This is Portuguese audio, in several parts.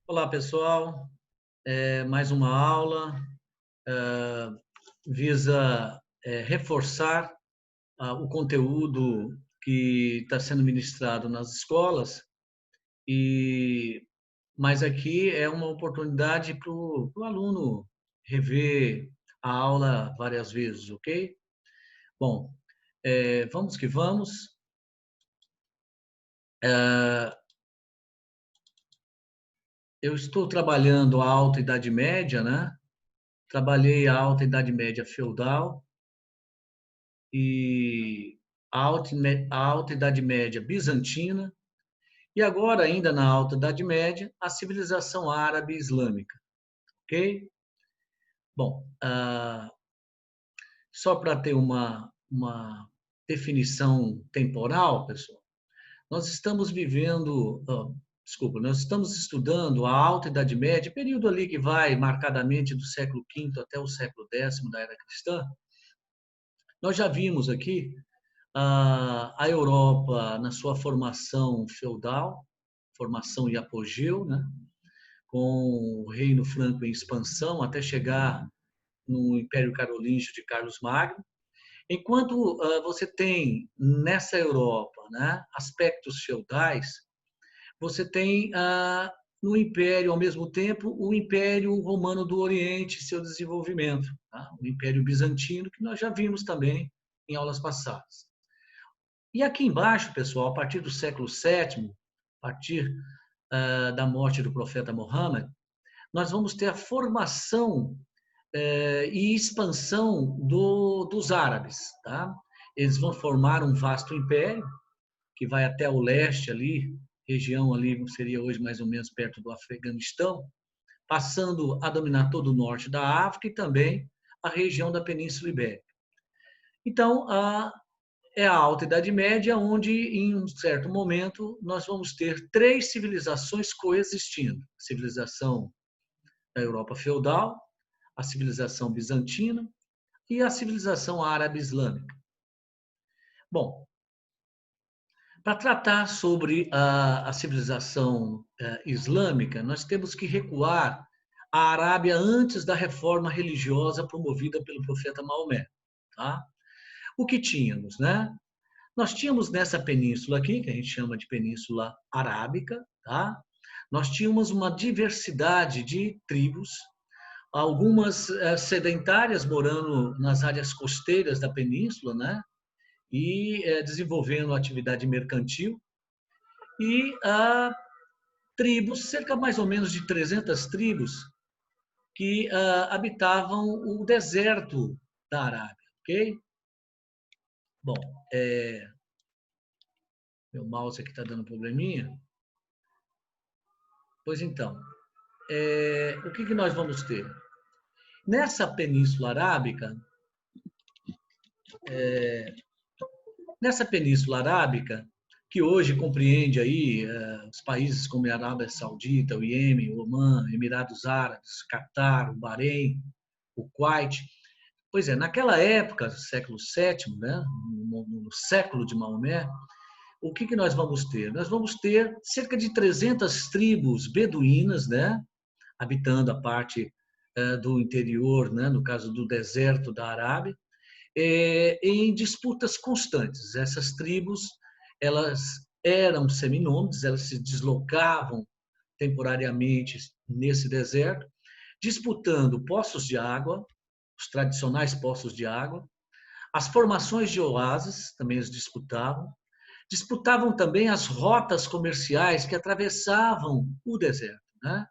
Olá, pessoal. Mais uma aula visa reforçar o conteúdo que está sendo ministrado nas escolas, e mas aqui é uma oportunidade para o aluno rever a aula várias vezes, ok? Bom, vamos que vamos. Eu estou trabalhando a Alta Idade Média, né? Trabalhei a Alta Idade Média feudal e a Alta Idade Média bizantina, e agora, ainda na Alta Idade Média, a civilização árabe islâmica, ok? Bom, só para ter uma definição temporal, pessoal, nós estamos vivendo, desculpa, nós estamos estudando a Alta Idade Média, período ali que vai marcadamente do século V até o século X da Era Cristã. Nós já vimos aqui a Europa na sua formação feudal, formação e apogeu, né? Com o Reino Franco em expansão até chegar no Império Carolíngio de Carlos Magno. Enquanto você tem nessa Europa, né, aspectos feudais, você tem no Império, ao mesmo tempo, o Império Romano do Oriente, seu desenvolvimento, tá? O Império Bizantino, que nós já vimos também em aulas passadas. E aqui embaixo, pessoal, a partir do século VII, a partir da morte do profeta Muhammad, nós vamos ter a formação e expansão dos árabes. Tá? Eles vão formar um vasto império, que vai até o leste ali, região ali seria hoje mais ou menos perto do Afeganistão, passando a dominar todo o norte da África e também a região da Península Ibérica. Então, é a Alta Idade Média, onde, em um certo momento, nós vamos ter três civilizações coexistindo. A civilização da Europa feudal, a civilização bizantina e a civilização árabe islâmica. Bom, para tratar sobre a civilização islâmica, nós temos que recuar à Arábia antes da reforma religiosa promovida pelo profeta Maomé. Tá? O que tínhamos, né? Nós tínhamos nessa península aqui, que a gente chama de Península Arábica, tá? Nós tínhamos uma diversidade de tribos, algumas sedentárias morando nas áreas costeiras da península, né? E desenvolvendo atividade mercantil, e tribos, cerca mais ou menos de 300 tribos, que habitavam o deserto da Arábia, ok? Bom, meu mouse aqui está dando probleminha. Pois então, o que nós vamos ter? Nessa Península Arábica, que hoje compreende aí os países como a Arábia Saudita, o Iêmen, o Omã, Emirados Árabes, Catar, o Bahrein, o Kuwait. Pois é, naquela época, século VII, né, no século de Maomé, o que nós vamos ter? Nós vamos ter cerca de 300 tribos beduínas, né, habitando a parte do interior, né, no caso do deserto da Arábia, em disputas constantes. Essas tribos, elas eram seminômades, elas se deslocavam temporariamente nesse deserto, disputando poços de água, os tradicionais poços de água, as formações de oásis também eles disputavam também as rotas comerciais que atravessavam o deserto, né?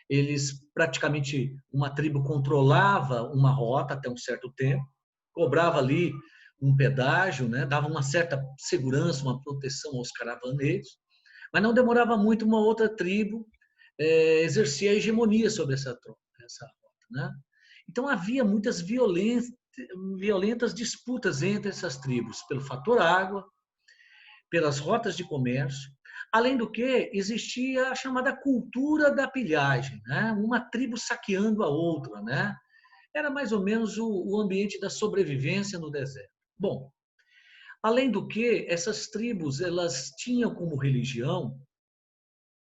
Eles praticamente, uma tribo controlava uma rota até um certo tempo, cobrava ali um pedágio, né? Dava uma certa segurança, uma proteção aos caravaneiros, mas não demorava muito, uma outra tribo exercia a hegemonia sobre essa rota, né? Então havia muitas violentas disputas entre essas tribos pelo fator água, pelas rotas de comércio. Além do que, existia a chamada cultura da pilhagem, né? Uma tribo saqueando a outra, né? Era mais ou menos o ambiente da sobrevivência no deserto. Bom, além do que, essas tribos elas tinham como religião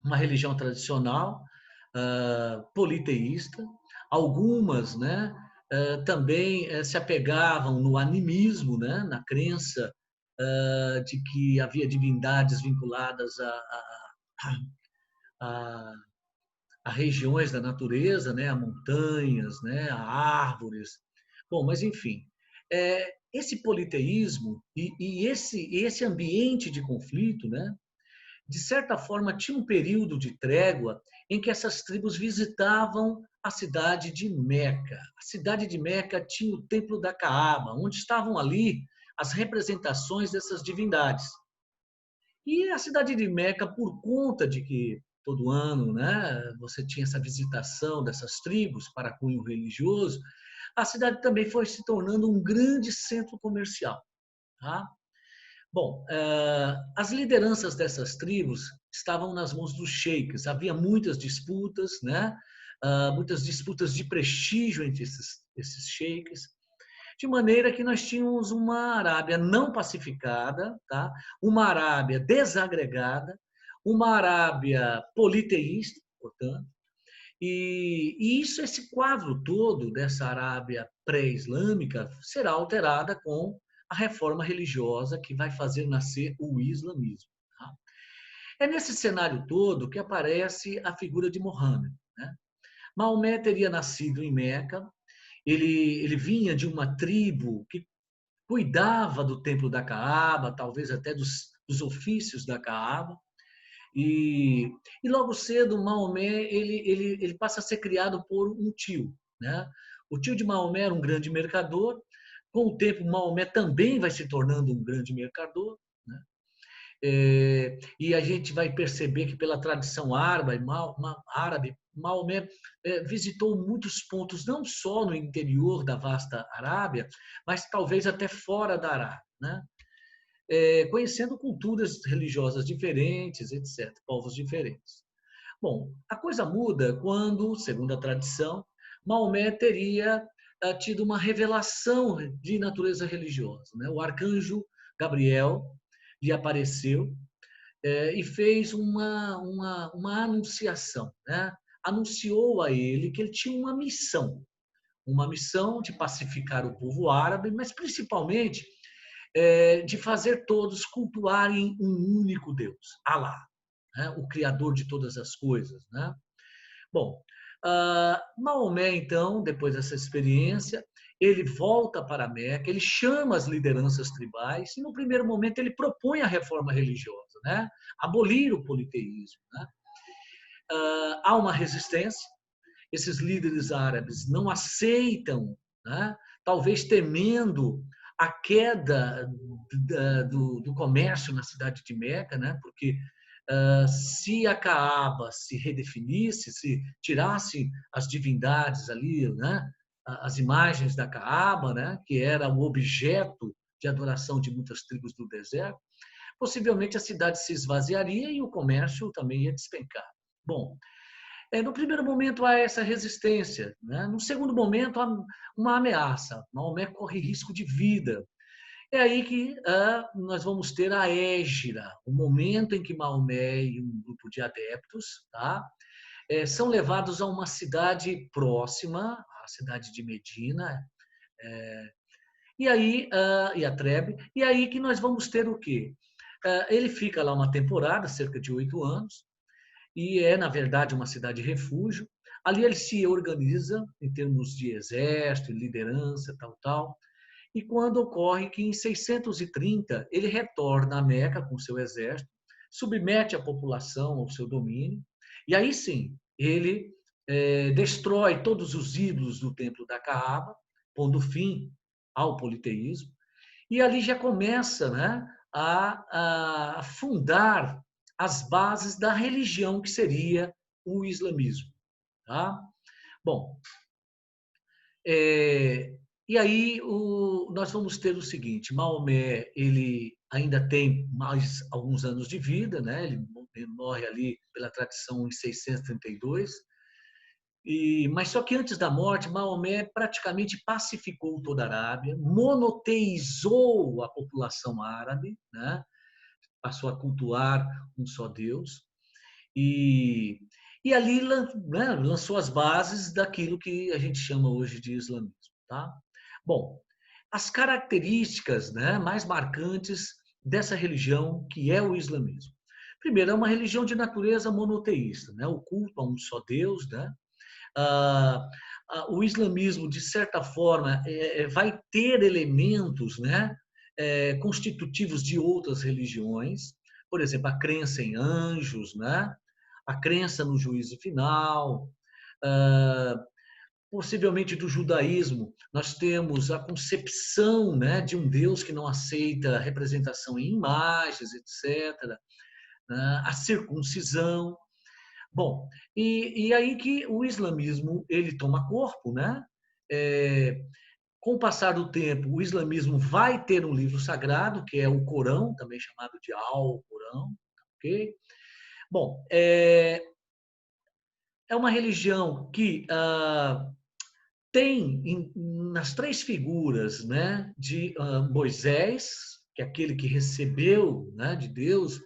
uma religião tradicional, politeísta. Algumas, né, também se apegavam no animismo, né, na crença de que havia divindades vinculadas a, a regiões da natureza, né, a montanhas, né, a árvores. Bom, mas enfim, esse politeísmo e esse ambiente de conflito, né, de certa forma tinha um período de trégua em que essas tribos visitavam a cidade de Meca. A cidade de Meca tinha o templo da Caaba, onde estavam ali as representações dessas divindades. E a cidade de Meca, por conta de que todo ano, né, você tinha essa visitação dessas tribos para cunho religioso, a cidade também foi se tornando um grande centro comercial. Tá? Bom, as lideranças dessas tribos estavam nas mãos dos sheiks. Havia muitas disputas, né? Muitas disputas de prestígio entre esses sheiks, de maneira que nós tínhamos uma Arábia não pacificada, tá? Uma Arábia desagregada, uma Arábia politeísta, portanto, e esse quadro todo dessa Arábia pré-islâmica será alterada com a reforma religiosa que vai fazer nascer o islamismo. Tá? É nesse cenário todo que aparece a figura de Mohammed. Né? Maomé teria nascido em Meca, ele vinha de uma tribo que cuidava do templo da Caaba, talvez até dos ofícios da Caaba, e, e logo cedo Maomé ele passa a ser criado por um tio, né? O tio de Maomé era um grande mercador. Com o tempo, Maomé também vai se tornando um grande mercador, né? E a gente vai perceber que pela tradição árabe, Maomé visitou muitos pontos, não só no interior da vasta Arábia, mas talvez até fora da Arábia, né? Conhecendo culturas religiosas diferentes, etc., povos diferentes. Bom, a coisa muda quando, segundo a tradição, Maomé teria tido uma revelação de natureza religiosa. Né? O arcanjo Gabriel lhe apareceu e fez uma anunciação. Né? Anunciou a ele que ele tinha uma missão de pacificar o povo árabe, mas principalmente de fazer todos cultuarem um único Deus, Alá, né? O Criador de todas as coisas. Né? Bom, Maomé, então, depois dessa experiência, ele volta para Meca, ele chama as lideranças tribais e, no primeiro momento, ele propõe a reforma religiosa, né? Abolir o politeísmo. Né? Há uma resistência, esses líderes árabes não aceitam, né? Talvez temendo a queda do comércio na cidade de Meca, né? Porque se a Caaba se redefinisse, se tirasse as divindades ali, né? As imagens da Caaba, né? Que era o objeto de adoração de muitas tribos do deserto, possivelmente a cidade se esvaziaria e o comércio também ia despencar. Bom, no primeiro momento há essa resistência, né? No segundo momento há uma ameaça. Maomé corre risco de vida. É aí que nós vamos ter a Hégira, o momento em que Maomé e um grupo de adeptos, tá, são levados a uma cidade próxima, a cidade de Medina, e aí e a Trebe, e aí que nós vamos ter o quê? Ele fica lá uma temporada, cerca de 8 anos, e na verdade, uma cidade refúgio. Ali ele se organiza em termos de exército, liderança, tal, tal. E quando ocorre que em 630 ele retorna a Meca com seu exército, submete a população ao seu domínio, e aí sim, ele destrói todos os ídolos do templo da Caaba, pondo fim ao politeísmo, e ali já começa, né, a fundar as bases da religião que seria o islamismo. Tá? Bom, e aí nós vamos ter o seguinte: Maomé ele ainda tem mais alguns anos de vida, né? Ele morre ali pela tradição em 632. Mas só que antes da morte, Maomé praticamente pacificou toda a Arábia, monoteizou a população árabe, né? Passou a cultuar um só Deus. E, E ali, né, lançou as bases daquilo que a gente chama hoje de islamismo, tá? Bom, as características, né, mais marcantes dessa religião que é o islamismo. Primeiro, é uma religião de natureza monoteísta, né? O culto a um só Deus, né? Ah, o islamismo, de certa forma, vai ter elementos, né, constitutivos de outras religiões, por exemplo, a crença em anjos, né, a crença no juízo final, ah, possivelmente do judaísmo, nós temos a concepção, né, de um Deus que não aceita representação em imagens, etc., né, a circuncisão. Bom, e aí que o islamismo ele toma corpo, né? É, com o passar do tempo, o islamismo vai ter um livro sagrado, que é o Corão, também chamado de Al-Corão, ok? Bom, é uma religião que tem nas três figuras, né, de Moisés, que é aquele que recebeu, né, de Deus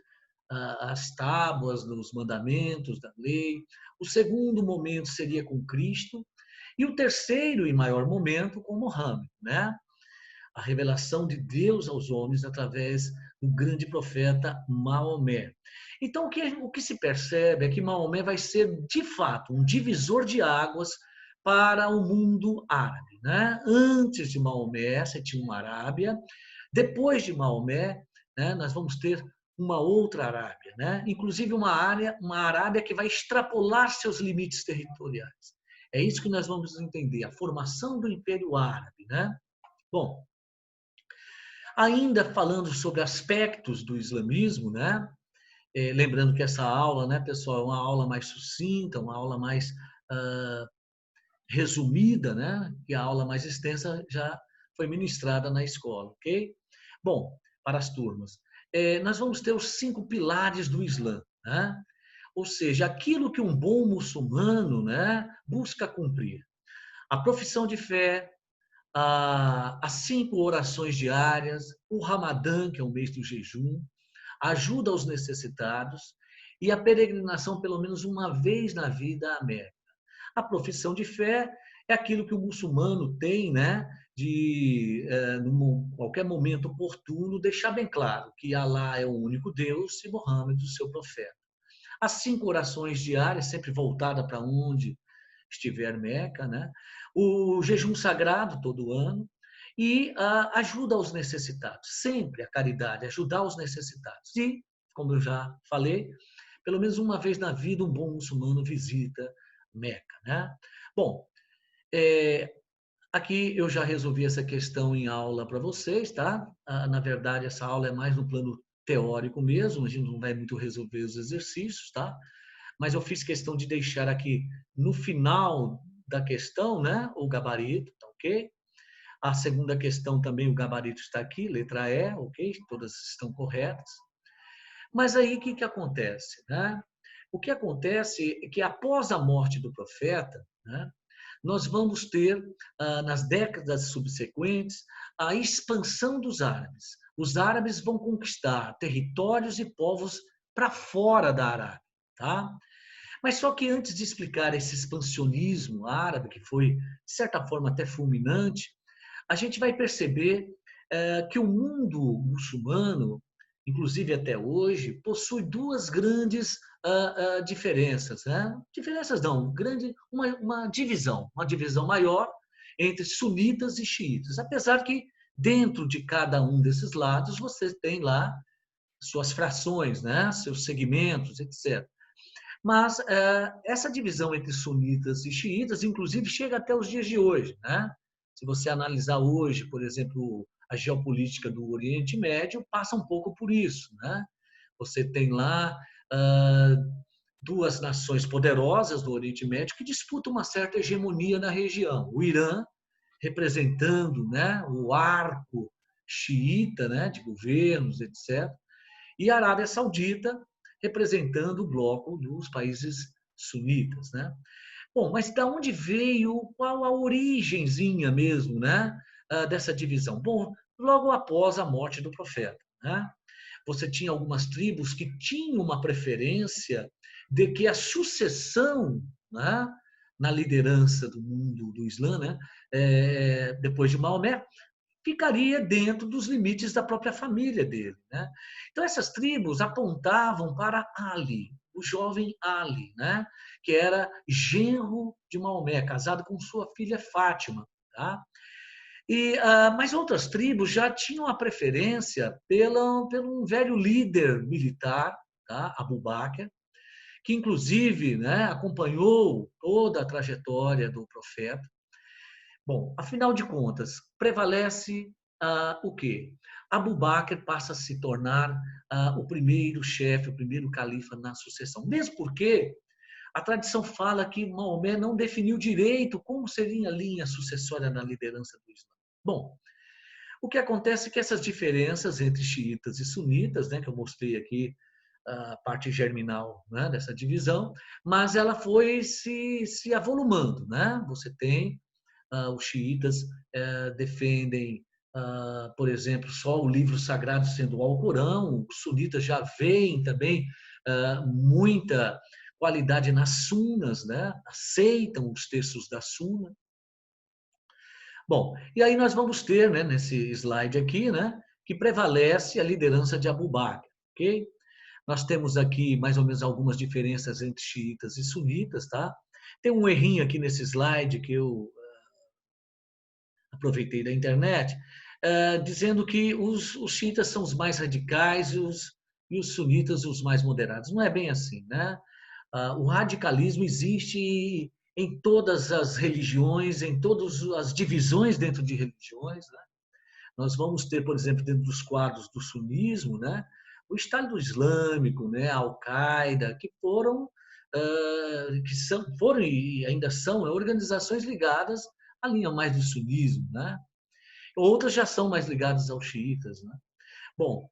as tábuas dos mandamentos da lei. O segundo momento seria com Cristo e o terceiro e maior momento com Mohammed, né? A revelação de Deus aos homens através do grande profeta Maomé. Então, o que se percebe é que Maomé vai ser, de fato, um divisor de águas para o mundo árabe. Né? Antes de Maomé, você tinha uma Arábia. Depois de Maomé, né, nós vamos ter uma outra Arábia, né? Inclusive uma Arábia que vai extrapolar seus limites territoriais. É isso que nós vamos entender, a formação do Império Árabe, né? Bom, ainda falando sobre aspectos do islamismo, né? Lembrando que essa aula, né, pessoal, é uma aula mais sucinta, uma aula mais resumida, né? E a aula mais extensa já foi ministrada na escola, ok? Bom, para as turmas, nós vamos ter os 5 pilares do Islã, né? Ou seja, aquilo que um bom muçulmano, né, busca cumprir. A profissão de fé, as 5 orações diárias, o Ramadã, que é o mês do jejum, a ajuda aos necessitados e a peregrinação pelo menos uma vez na vida à Meca. A profissão de fé é aquilo que o muçulmano tem, né? De, em qualquer momento oportuno, deixar bem claro que Alá é o único Deus e Mohammed o seu profeta. As 5 orações diárias, sempre voltada para onde estiver Meca, né? O jejum sagrado todo ano e a ajuda aos necessitados, sempre a caridade, ajudar os necessitados. E, como eu já falei, pelo menos uma vez na vida um bom muçulmano visita Meca, né? Bom, é, aqui eu já resolvi essa questão em aula para vocês, tá? Na verdade, essa aula é mais no plano teórico mesmo, a gente não vai muito resolver os exercícios, tá? Mas eu fiz questão de deixar aqui no final da questão, né, o gabarito, tá ok? A segunda questão também, o gabarito está aqui, letra E, ok? Todas estão corretas. Mas aí o que acontece, né? O que acontece é que após a morte do profeta, né, nós vamos ter, nas décadas subsequentes, a expansão dos árabes. Os árabes vão conquistar territórios e povos para fora da Arábia, tá? Mas só que antes de explicar esse expansionismo árabe, que foi, de certa forma, até fulminante, a gente vai perceber que o mundo muçulmano, inclusive até hoje, possui duas grandes diferenças. Né? Diferenças não, uma divisão maior entre sunitas e xiitas. Apesar que dentro de cada um desses lados você tem lá suas frações, né? Seus segmentos, etc. Mas essa divisão entre sunitas e xiitas, inclusive, chega até os dias de hoje. Né? Se você analisar hoje, por exemplo, a geopolítica do Oriente Médio, passa um pouco por isso. Né? Você tem lá duas nações poderosas do Oriente Médio que disputam uma certa hegemonia na região. O Irã, representando, né, o arco xiita, né, de governos, etc., e a Arábia Saudita, representando o bloco dos países sunitas, né? Bom, mas da onde veio, qual a origenzinha mesmo, né, dessa divisão? Bom, logo após a morte do profeta, né? você tinha algumas tribos que tinham uma preferência de que a sucessão, né, na liderança do mundo do Islã, né, depois de Maomé, ficaria dentro dos limites da própria família dele, né? Então essas tribos apontavam para Ali, o jovem Ali, né? Que era genro de Maomé, casado com sua filha Fátima, tá? Mas outras tribos já tinham a preferência pelo um velho líder militar, tá? Abu Bakr, que inclusive, né, acompanhou toda a trajetória do profeta. Bom, afinal de contas, prevalece o quê? Abu Bakr passa a se tornar o primeiro chefe, o primeiro califa na sucessão. Mesmo porque a tradição fala que Maomé não definiu direito como seria a linha sucessória na liderança do Islã. Bom, o que acontece é que essas diferenças entre xiitas e sunitas, né, que eu mostrei aqui, a parte germinal, né, dessa divisão, mas ela foi se avolumando. Né? Você tem os xiitas defendem, por exemplo, só o livro sagrado sendo o Alcorão, os sunitas já veem também muita qualidade nas sunas, né? Aceitam os textos da suna. Bom, e aí nós vamos ter, né, nesse slide aqui, né, que prevalece a liderança de Abu Bakr, ok? Nós temos aqui mais ou menos algumas diferenças entre xiitas e sunitas, tá? Tem um errinho aqui nesse slide que eu aproveitei da internet, dizendo que os xiitas são os mais radicais e os sunitas os mais moderados. Não é bem assim, né? O radicalismo existe em todas as religiões, em todas as divisões dentro de religiões, né? Nós vamos ter, por exemplo, dentro dos quadros do sunismo, né, o Estado Islâmico, né, a Al-Qaeda, que foram e ainda são organizações ligadas à linha mais do sunismo, né? Outras já são mais ligadas aos xiitas, né? Bom,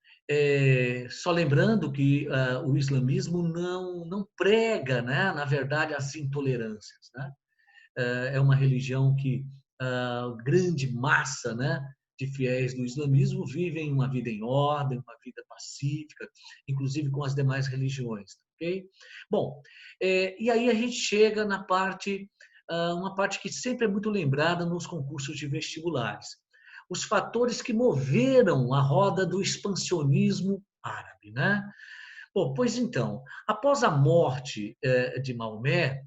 só lembrando que o islamismo não prega, né, na verdade, as intolerâncias, né? É uma religião que a grande massa, né, de fiéis do islamismo vivem uma vida em ordem, uma vida pacífica, inclusive com as demais religiões, ok? Bom, e aí a gente chega na parte, uma parte que sempre é muito lembrada nos concursos de vestibulares. Os fatores que moveram a roda do expansionismo árabe, né? Bom, pois então, após a morte de Maomé,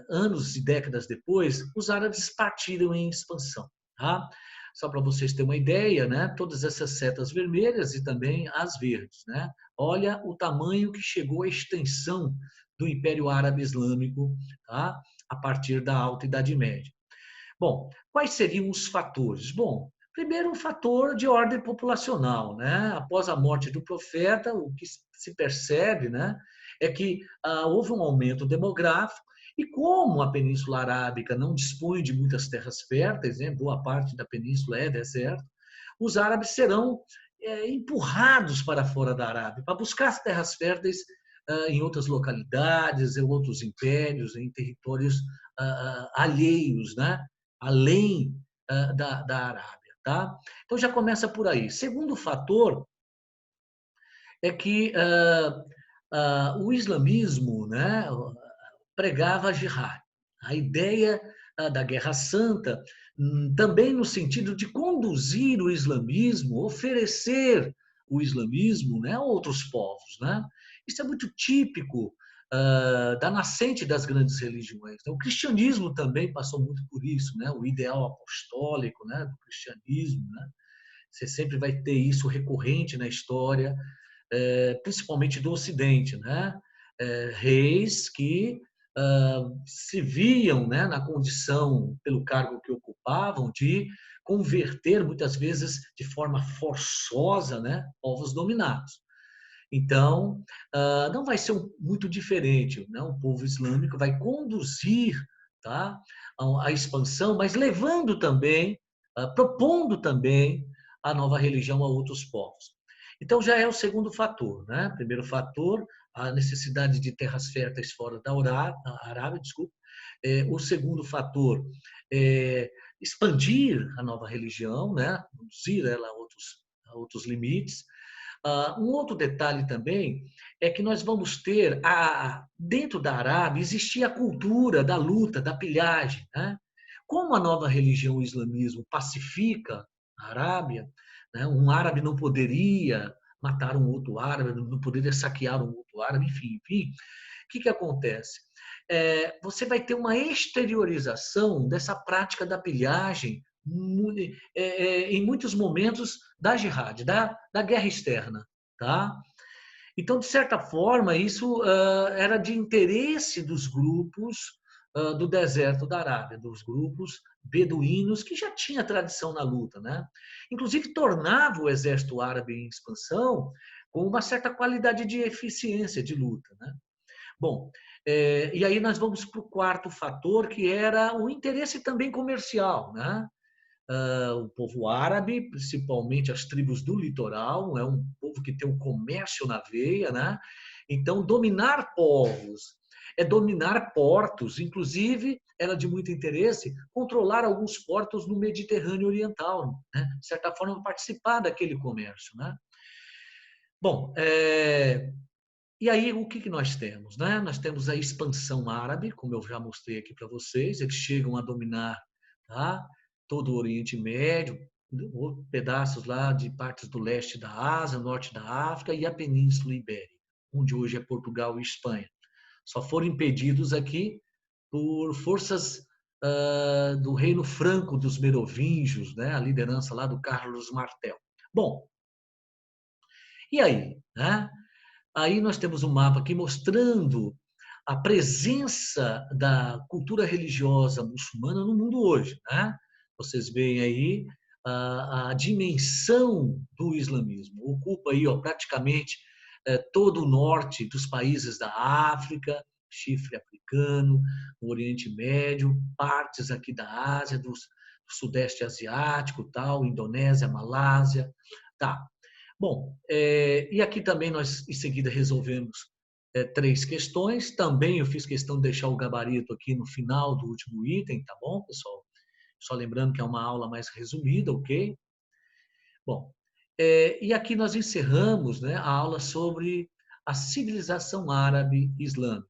anos e décadas depois, os árabes partiram em expansão. Tá? Só para vocês terem uma ideia, né? Todas essas setas vermelhas e também as verdes. Né? Olha o tamanho que chegou a extensão do Império Árabe Islâmico, tá? A partir da Alta Idade Média. Bom, quais seriam os fatores? Bom, primeiro um fator de ordem populacional, né? Após a morte do profeta, o que se percebe, né, é que houve um aumento demográfico e como a Península Arábica não dispõe de muitas terras férteis, né, boa parte da península é deserto, os árabes serão empurrados para fora da Arábia para buscar as terras férteis em outras localidades, em outros impérios, em territórios alheios, né? Além da Arábia. Tá? Então já começa por aí. Segundo fator é que o islamismo, né, pregava a jihad, a ideia da Guerra Santa, também no sentido de conduzir o islamismo, oferecer o islamismo, né, a outros povos. Né? Isso é muito típico da nascente das grandes religiões. O cristianismo também passou muito por isso, né? O ideal apostólico, né, do cristianismo. Né? Você sempre vai ter isso recorrente na história, principalmente do Ocidente, né? Reis que se viam, né, na condição, pelo cargo que ocupavam, de converter, muitas vezes de forma forçosa, né, povos dominados. Então, não vai ser muito diferente. Né? O povo islâmico vai conduzir, tá, a expansão, mas levando também, propondo também a nova religião a outros povos. Então, já é o segundo fator. Né? Primeiro fator, a necessidade de terras férteis fora da Arábia, desculpa. O segundo fator é expandir a nova religião, né? Conduzir ela a outros limites. Um outro detalhe também é que nós vamos ter, dentro da Arábia, existia a cultura da luta, da pilhagem. Né? Como a nova religião, o islamismo, pacifica a Arábia, né? Um árabe não poderia matar um outro árabe, não poderia saquear um outro árabe, enfim. O que acontece? Você vai ter uma exteriorização dessa prática da pilhagem em muitos momentos da jihad, da guerra externa. Tá? Então, de certa forma, isso era de interesse dos grupos do deserto da Arábia, dos grupos beduínos que já tinha tradição na luta. Né? Inclusive, tornava o exército árabe em expansão com uma certa qualidade de eficiência de luta. Né? Bom, e aí nós vamos para o quarto fator, que era o interesse também comercial. Né? O povo árabe, principalmente as tribos do litoral, é um povo que tem um comércio na veia, né? Então, dominar povos é dominar portos, inclusive era de muito interesse controlar alguns portos no Mediterrâneo Oriental, né? De certa forma, participar daquele comércio, né? Bom, e aí o que nós temos, né? Nós temos a expansão árabe, como eu já mostrei aqui para vocês, eles chegam a dominar, tá? Todo o Oriente Médio, pedaços lá de partes do leste da Ásia, norte da África e a Península Ibérica, onde hoje é Portugal e Espanha. Só foram impedidos aqui por forças do Reino Franco dos Merovingios, né? A liderança lá do Carlos Martel. Bom, e aí, né? Aí nós temos um mapa aqui mostrando a presença da cultura religiosa muçulmana no mundo hoje. Né? Vocês veem aí a dimensão do islamismo. Ocupa aí praticamente todo o norte dos países da África, chifre africano, o Oriente Médio, partes aqui da Ásia, do Sudeste Asiático, tal, Indonésia, Malásia. Tá. Bom, e aqui também nós, em seguida, resolvemos três questões. Também eu fiz questão de deixar o gabarito aqui no final do último item, tá bom, pessoal? Só lembrando que é uma aula mais resumida, ok? Bom, e aqui nós encerramos, né, a aula sobre a civilização árabe islâmica,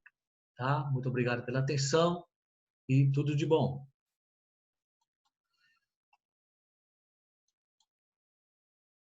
tá? Muito obrigado pela atenção e tudo de bom.